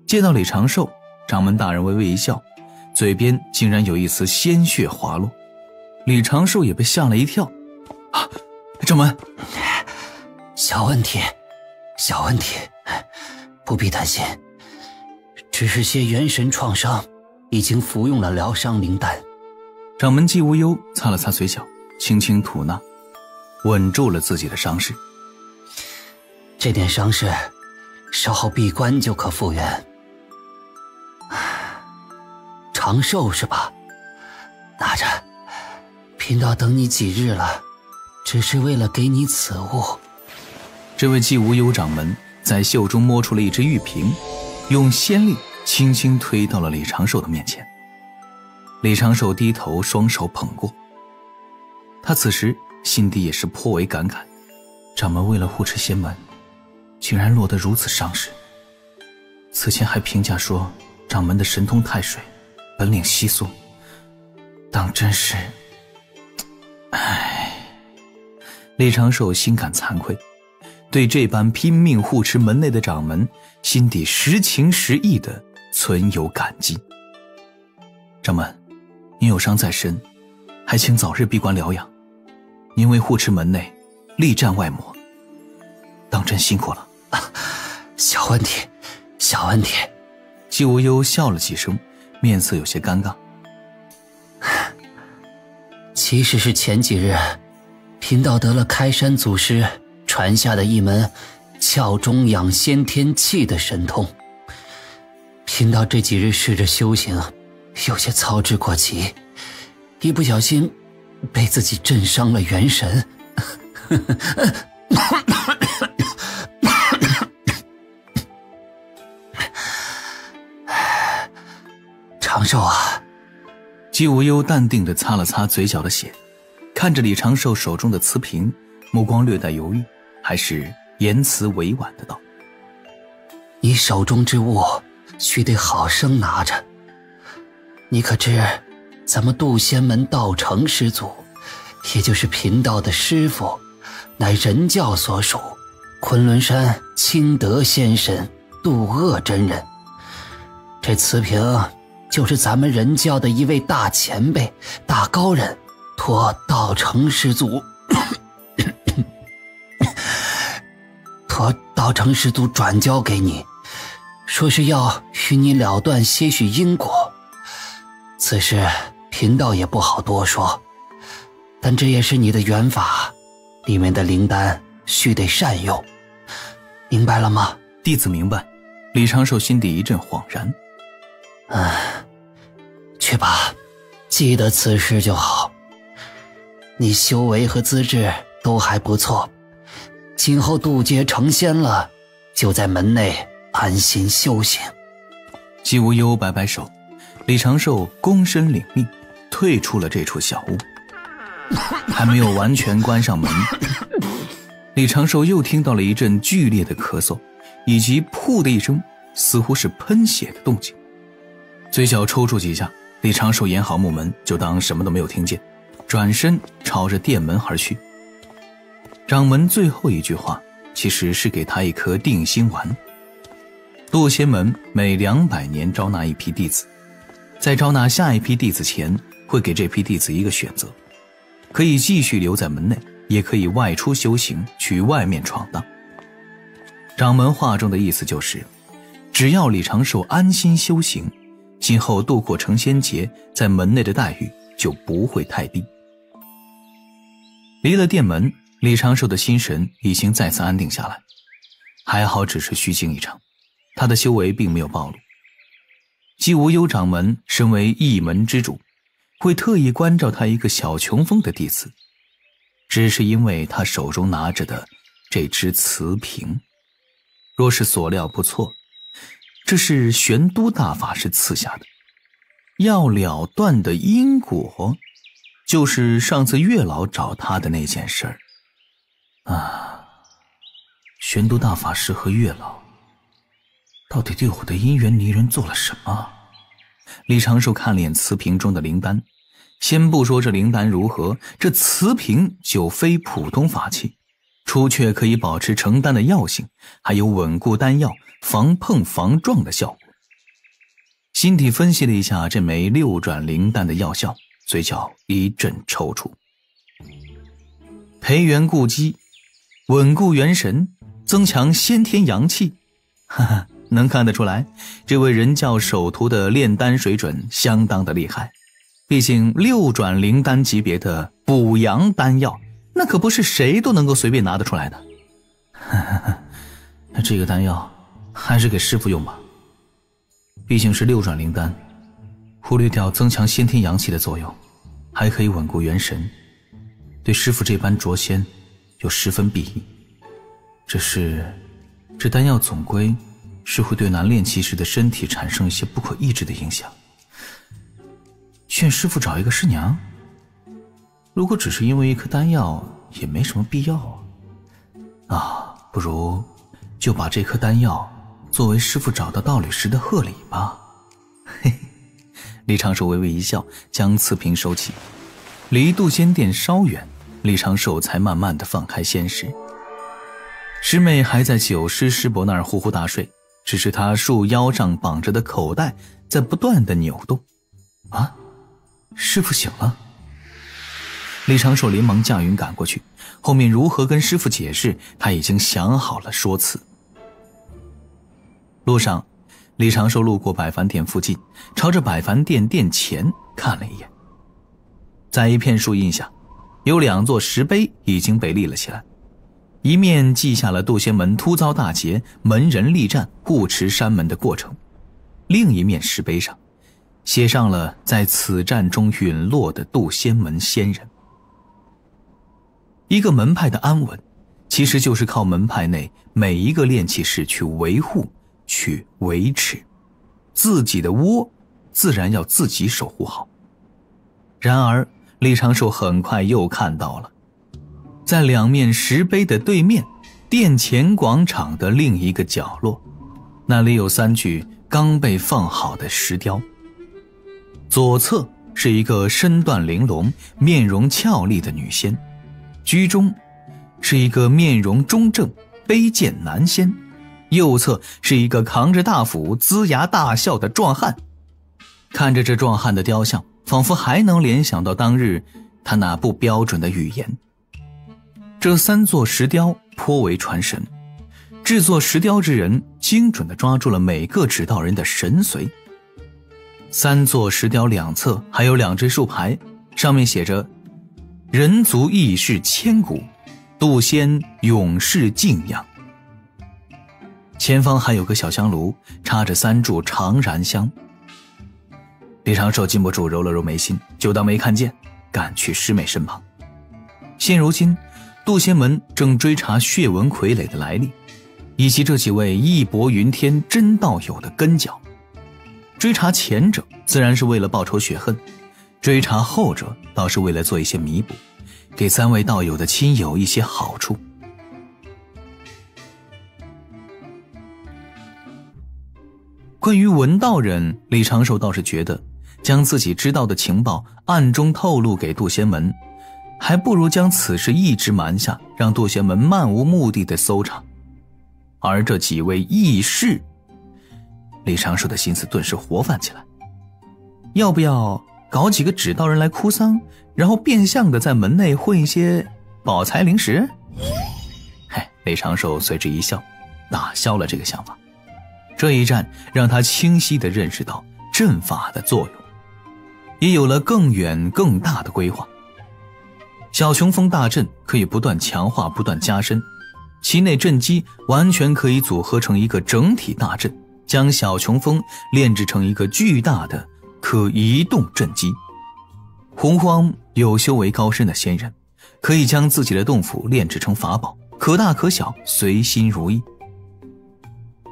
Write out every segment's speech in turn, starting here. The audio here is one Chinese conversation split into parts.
见到李长寿，掌门大人微微一笑，嘴边竟然有一丝鲜血滑落。李长寿也被吓了一跳。啊，掌门，小问题，不必担心，只是些元神创伤，已经服用了疗伤灵丹。掌门季无忧擦了擦嘴角，轻轻吐纳，稳住了自己的伤势。这点伤势稍后闭关就可复原。长寿是吧？拿着，贫道等你几日了，只是为了给你此物。这位季无忧掌门在袖中摸出了一只玉瓶，用仙力轻轻推到了李长寿的面前。李长寿低头双手捧过，他此时心底也是颇为感慨，掌门为了护持仙门，竟然落得如此伤势。此前还评价说掌门的神通太水，本领稀疏，当真是……李长寿心感惭愧，对这般拼命护持门内的掌门，心底实情实意的存有感激。掌门，您有伤在身，还请早日闭关疗养。您为护持门内，力战外魔，当真辛苦了。小问题。季无忧笑了几声，面色有些尴尬。其实是前几日，贫道得了开山祖师传下的一门窍中养先天气的神通。贫道这几日试着修行，有些操之过急，一不小心被自己震伤了元神。长寿啊！季无忧淡定地擦了擦嘴角的血，看着李长寿手中的瓷瓶，目光略带犹豫，还是言辞委婉的道：你手中之物须得好生拿着。你可知咱们渡仙门道成师祖，也就是贫道的师父，乃人教所属昆仑山清德仙神渡恶真人。这瓷瓶就是咱们人教的一位大前辈、大高人托道成师祖转交给你，说是要与你了断些许因果。此事贫道也不好多说，但这也是你的缘法，里面的灵丹须得善用，明白了吗？弟子明白。李长寿心底一阵恍然。去吧，记得此事就好。你修为和资质都还不错，今后渡劫成仙了，就在门内安心修行。季无忧摆摆手，李长寿躬身领命，退出了这处小屋。还没有完全关上门，李长寿又听到了一阵剧烈的咳嗽，以及噗的一声似乎是喷血的动静。嘴角抽搐几下，李长寿掩好木门，就当什么都没有听见，转身朝着殿门而去。掌门最后一句话其实是给他一颗定心丸。渡仙门每200年招纳一批弟子，在招纳下一批弟子前，会给这批弟子一个选择，可以继续留在门内，也可以外出修行，去外面闯荡。掌门话中的意思就是，只要李长寿安心修行，今后渡过成仙劫，在门内的待遇就不会太低。离了殿门，李长寿的心神已经再次安定下来，还好只是虚惊一场，他的修为并没有暴露。季无忧掌门身为一门之主，会特意关照他一个小穷疯的弟子，只是因为他手中拿着的这只瓷瓶，若是所料不错，这是玄都大法师赐下的，要了断的因果，就是上次月老找他的那件事儿。玄都大法师和月老到底对我的姻缘离人做了什么？李长寿看了眼瓷瓶中的灵丹，先不说这灵丹如何，这瓷瓶就非普通法器，除却可以保持成丹的药性，还有稳固丹药、防碰防撞的效果。心体分析了一下这枚六转灵丹的药效，嘴角一阵抽搐。培元固肌，稳固元神，增强先天阳气。哈哈，能看得出来，这位人教首徒的炼丹水准相当的厉害。毕竟六转灵丹级别的补阳丹药，那可不是谁都能够随便拿得出来的。哈哈，那这个丹药还是给师父用吧。毕竟是六转灵丹，忽略掉增强先天阳气的作用，还可以稳固元神，对师父这般灼仙有十分裨益。只是这丹药总归是会对男炼气时的身体产生一些不可抑制的影响。劝师父找一个师娘，如果只是因为一颗丹药也没什么必要啊，不如就把这颗丹药作为师父找到道侣时的贺礼吧。嘿嘿，李长寿微微一笑，将瓷瓶收起。离渡仙殿稍远，李长寿才慢慢地放开仙石。师妹还在九师师伯那儿呼呼大睡，只是她束腰上绑着的口袋在不断地扭动。啊，师父醒了。李长寿连忙驾云赶过去，后面如何跟师父解释，他已经想好了说辞。路上，李长寿路过百凡殿附近，朝着百凡殿殿前看了一眼。在一片树荫下，有2座石碑已经被立了起来，一面记下了渡仙门突遭大劫，门人力战护持山门的过程，另一面石碑上写上了在此战中陨落的渡仙门仙人。一个门派的安稳，其实就是靠门派内每一个炼气士去维护，去维持，自己的窝自然要自己守护好。然而李长寿很快又看到了，在2面石碑的对面，殿前广场的另一个角落，那里有3具刚被放好的石雕。左侧是一个身段玲珑、面容俏丽的女仙，居中是一个面容中正、卑贱男仙，右侧是一个扛着大斧、龇牙大笑的壮汉。看着这壮汉的雕像，仿佛还能联想到当日他那不标准的语言。这3座石雕颇为传神，制作石雕之人精准地抓住了每个指导人的神髓。3座石雕两侧还有2只树牌，上面写着人族义士千古，渡仙永世敬仰。前方还有个小香炉，插着3柱长燃香。李长寿禁不住揉了揉眉心，就当没看见，赶去师妹身旁。现如今渡仙门正追查血纹傀儡的来历，以及这几位义薄云天真道友的根脚。追查前者自然是为了报仇雪恨，追查后者倒是为了做一些弥补，给3位道友的亲友一些好处。关于文道人，李长寿倒是觉得将自己知道的情报暗中透露给渡仙门，还不如将此事一直瞒下，让渡仙门漫无目的的搜查。而这几位义士，李长寿的心思顿时活泛起来。要不要搞几个指道人来哭丧，然后变相的在门内混一些宝财灵石？李长寿随之一笑，打消了这个想法。这一战让他清晰地认识到阵法的作用，也有了更远更大的规划。小琼峰大阵可以不断强化，不断加深，其内阵基完全可以组合成一个整体大阵，将小琼峰炼制成一个巨大的可移动阵基。洪荒有修为高深的仙人，可以将自己的洞府炼制成法宝，可大可小，随心如意。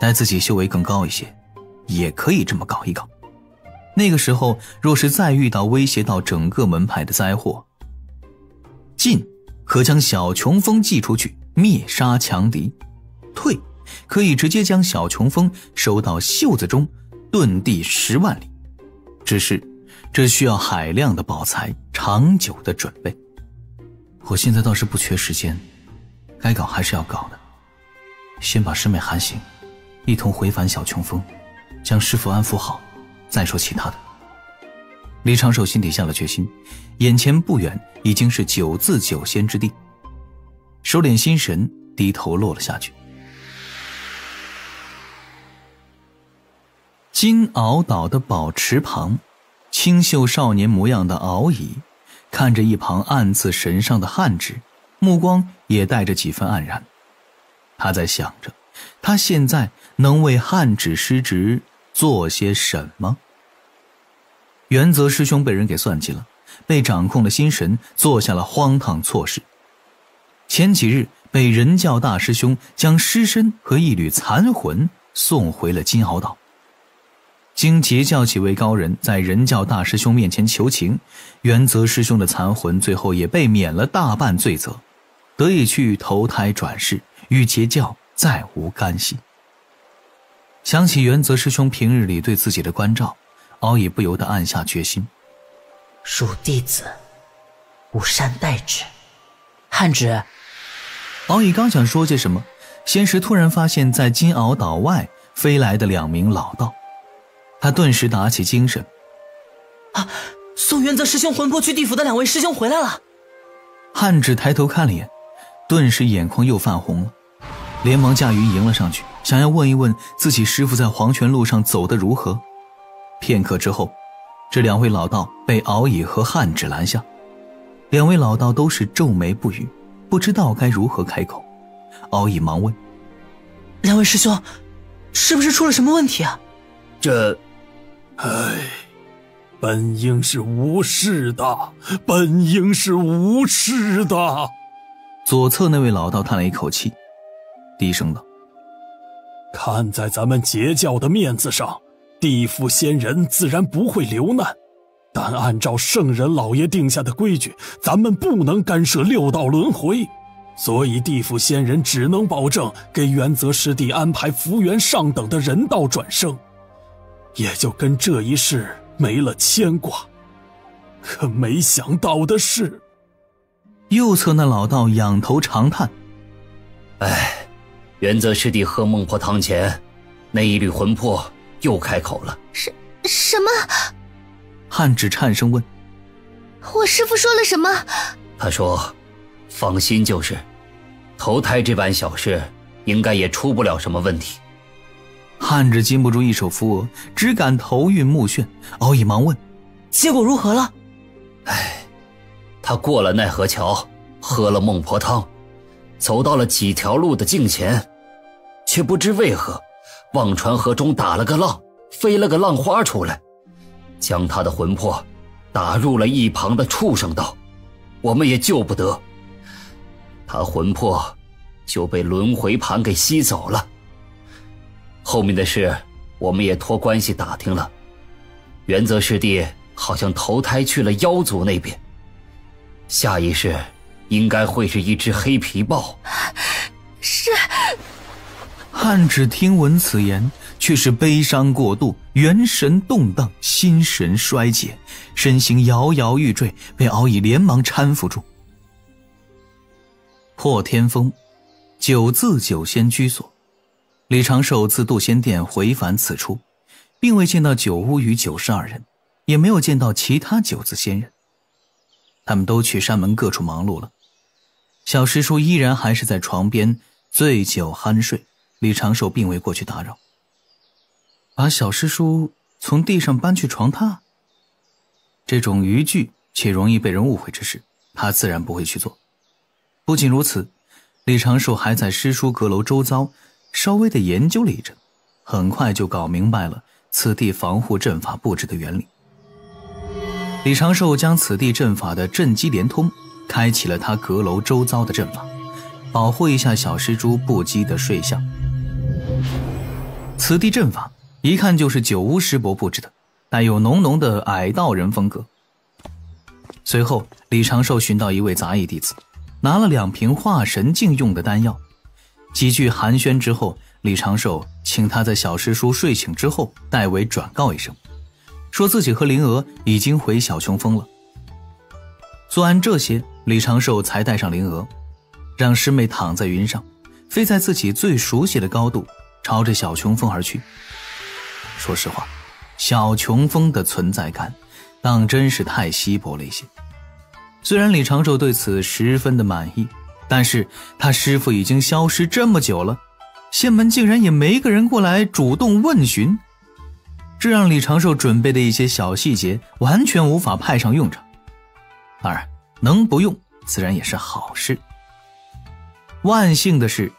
待自己修为更高一些，也可以这么搞一搞。那个时候若是再遇到威胁到整个门派的灾祸，进可将小琼峰祭出去灭杀强敌，退可以直接将小琼峰收到袖子中遁地10万里。只是这需要海量的宝财，长久的准备。我现在倒是不缺时间，该搞还是要搞的。先把师妹喊醒，一同回返小琼峰，将师父安抚好，再说其他的。李长寿心底下了决心，眼前不远已经是9字9仙之地，收敛心神，低头落了下去。金鳌岛的宝池旁，清秀少年模样的敖乙看着一旁暗自神伤的汉芷，目光也带着几分黯然。他在想着，他现在能为汉芷师侄做些什么？元泽师兄被人给算计了，被掌控了心神，做下了荒唐错事。前几日被人教大师兄将尸身和一缕残魂送回了金鳌岛。经结教几位高人在人教大师兄面前求情，元泽师兄的残魂最后也被免了大半罪责，得以去投胎转世，与结教再无干系。想起元泽师兄平日里对自己的关照，敖乙不由得暗下决心。恕弟子无善待之。汉芷，敖乙刚想说些什么，仙石突然发现在金鳌岛外飞来的2名老道，他顿时打起精神。送元泽师兄魂魄去地府的2位师兄回来了。汉芷抬头看了眼，顿时眼眶又泛红了，连忙驾驭迎了上去，想要问一问自己师父在黄泉路上走得如何。片刻之后，这2位老道被敖乙和汉芷拦下。2位老道都是皱眉不语，不知道该如何开口。敖乙忙问：2位师兄，是不是出了什么问题啊？本应是无事的，本应是无事的。左侧那位老道叹了一口气，低声道：看在咱们结教的面子上，地府仙人自然不会留难，但按照圣人老爷定下的规矩，咱们不能干涉6道轮回，所以地府仙人只能保证给元泽师弟安排福缘上等的人道转生，也就跟这一世没了牵挂。可没想到的是，右侧那老道仰头长叹：元泽师弟喝孟婆汤前，那一缕魂魄又开口了。什么？汉芷颤声问：我师父说了什么？他说放心就是，投胎这般小事应该也出不了什么问题。汉芷禁不住一手扶额，只感头晕目眩。敖乙忙问：结果如何了？他过了奈何桥，喝了孟婆汤，走到了几条路的境前，却不知为何忘川河中打了个浪，飞了个浪花出来，将他的魂魄打入了一旁的畜生道，我们也救不得，他魂魄就被轮回盘给吸走了。后面的事我们也托关系打听了，元泽师弟好像投胎去了妖族那边，下一世应该会是一只黑皮豹。是。汉芷听闻此言，却是悲伤过度，元神动荡，心神衰竭，身形摇摇欲坠，被敖乙连忙搀扶住。破天峰9字9仙居所，李长寿自渡仙殿回返此处，并未见到九乌与92人，也没有见到其他9字仙人，他们都去山门各处忙碌了。小师叔依然还是在床边醉酒酣睡，李长寿并未过去打扰。把小师叔从地上搬去床榻，这种逾矩且容易被人误会之事，他自然不会去做。不仅如此，李长寿还在师叔阁楼周遭稍微的研究了一阵，很快就搞明白了此地防护阵法布置的原理。李长寿将此地阵法的阵机连通，开启了他阁楼周遭的阵法，保护一下小施主不羁的睡相。此地阵法一看就是九巫师伯布置的，带有浓浓的矮道人风格。随后李长寿寻到一位杂役弟子，拿了2瓶化神境用的丹药。几句寒暄之后，李长寿请他在小师叔睡醒之后代为转告一声，说自己和灵娥已经回小琼峰了。做完这些，李长寿才带上灵娥，让师妹躺在云上，飞在自己最熟悉的高度，朝着小琼峰而去。说实话，小琼峰的存在感当真是太稀薄了一些。虽然李长寿对此十分的满意，但是他师父已经消失这么久了，县门竟然也没个人过来主动问询，这让李长寿准备的一些小细节完全无法派上用场。当然能不用自然也是好事。万幸的是，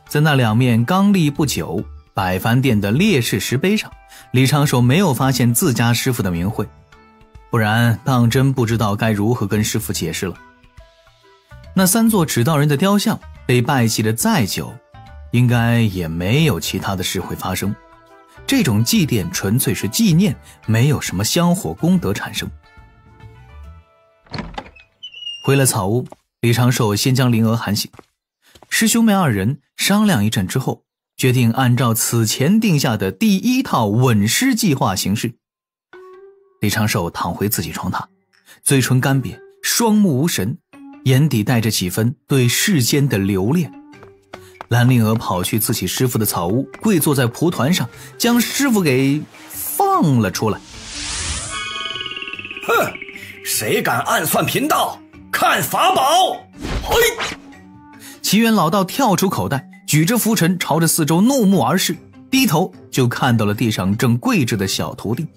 在那2面刚立不久百帆殿的烈士石碑上，李长寿没有发现自家师父的名讳，不然当真不知道该如何跟师父解释了。那3座指道人的雕像被拜祭的再久，应该也没有其他的事会发生，这种祭奠纯粹是纪念，没有什么香火功德产生。回了草屋，李长寿先将灵娥喊醒，师兄妹2人商量一阵之后，决定按照此前定下的第1套稳尸计划行事。李长寿躺回自己床榻，嘴唇干瘪，双目无神，眼底带着几分对世间的留恋。兰灵娥跑去自己师父的草屋，跪坐在蒲团上，将师父给放了出来。哼，谁敢暗算贫道，看法宝！嘿！齐元老道跳出口袋，举着拂尘朝着四周怒目而视，低头就看到了地上正跪着的小徒弟。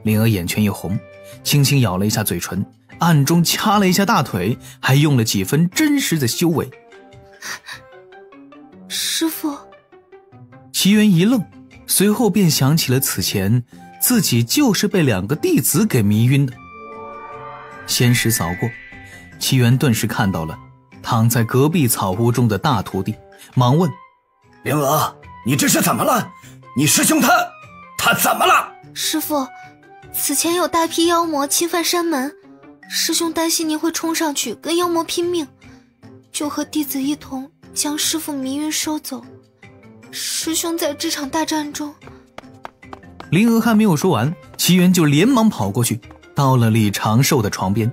灵娥眼圈一红，轻轻咬了一下嘴唇，暗中掐了一下大腿，还用了几分真实的修为。师父。齐元一愣，随后便想起了此前自己就是被2个弟子给迷晕的。仙时扫过，齐元顿时看到了躺在隔壁草屋中的大徒弟，忙问：灵娥，你这是怎么了？你师兄他怎么了？师父，此前有大批妖魔侵犯山门，师兄担心您会冲上去跟妖魔拼命，就和弟子一同将师父迷晕收走。师兄在这场大战中……灵娥还没有说完，齐元就连忙跑过去，到了李长寿的床边。